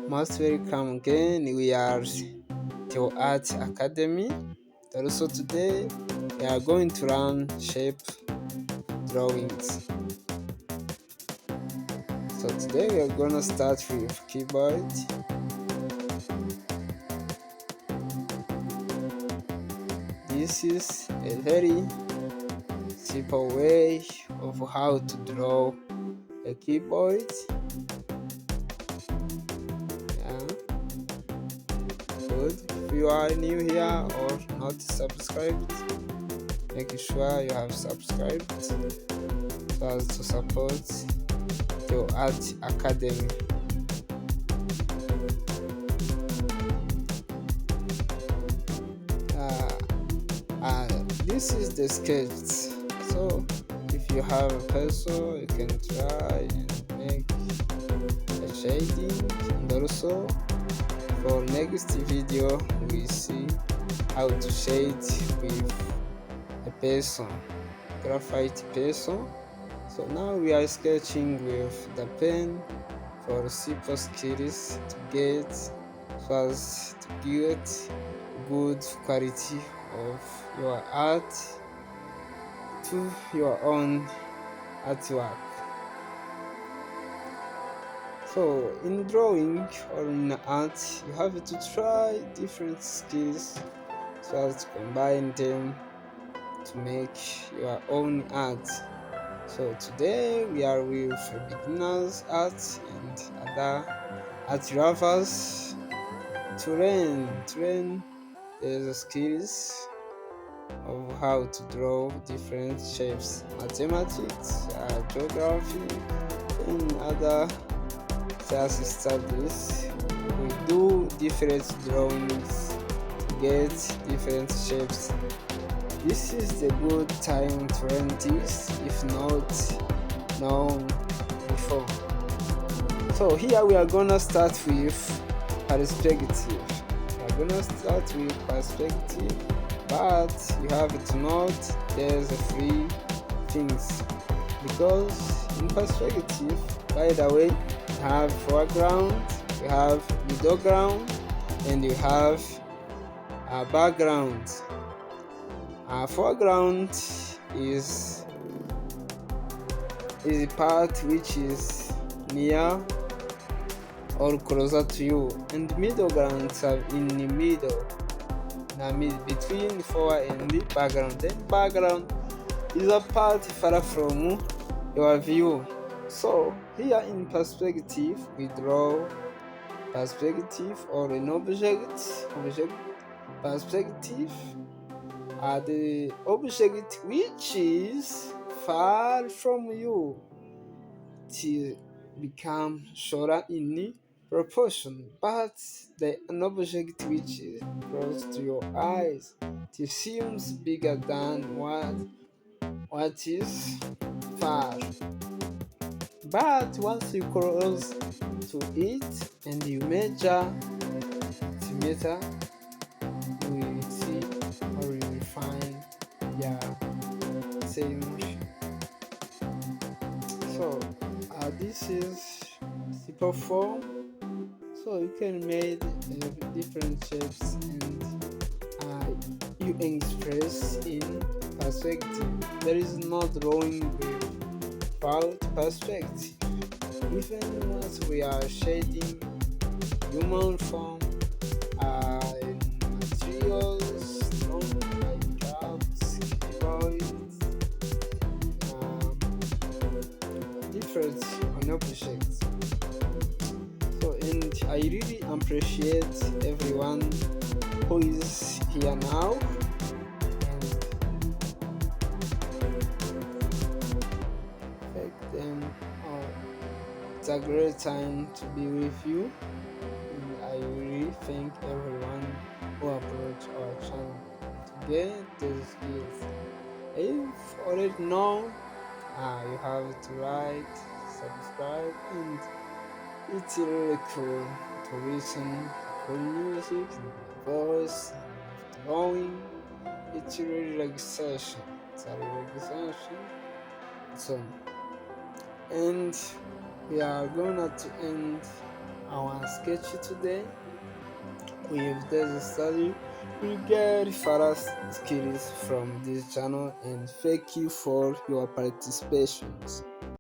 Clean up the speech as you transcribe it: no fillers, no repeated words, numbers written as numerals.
Most welcome again. We are the Art Academy. Also today we are going to learn shape drawings. So today we are gonna start with keyboard. This is a very simple way of how to draw a keyboard. Good. If you are new here or not subscribed, make sure you have subscribed so as to support the Art Academy. This is the sketch. So if you have a pencil, you can try and make a shading, and also for next video we see how to shade with a pencil, graphite pencil. So now we are sketching with the pen for simple skills to get so as to get good quality of your art to your own artwork. So in drawing or in art, you have to try different skills so as to combine them to make your own art. So today we are with beginners art and other art lovers to learn the skills of how to draw different shapes, mathematics, geography, and other science studies. We do different drawings to get different shapes. This is the good time to learn this if not known before. So here we are gonna start with perspective. But you have to note there's three things, because in perspective, by the way, you have foreground, you have middle ground, and you have a background. Foreground is the part which is near or closer to you, and middle grounds are in the middle, between fore and the background. Then background is a part far from your view. So here in perspective, we draw perspective or an object perspective are the object which is far from you to become shorter in proportion, but an object which is close to your eyes it seems bigger than what is far. But once you close to it and you measure centimeter, you will see or you will find same. So this is simple form. So you can make different shapes and you express in perspective. There is no drawing without perspective. Even once we are shading human form in materials, drawn by crafts, keyboards, different on objects. So, and I really appreciate everyone who is here now. Thank them. It's a great time to be with you. And I really thank everyone who approached our channel to get those skills. If already know, you have to like, subscribe, and it's really cool to listen cool music, voice, drawing. It's really relaxation. It's a relaxation. So, and we are gonna to end our sketch today with this study. We get further skills from this channel and thank you for your participations.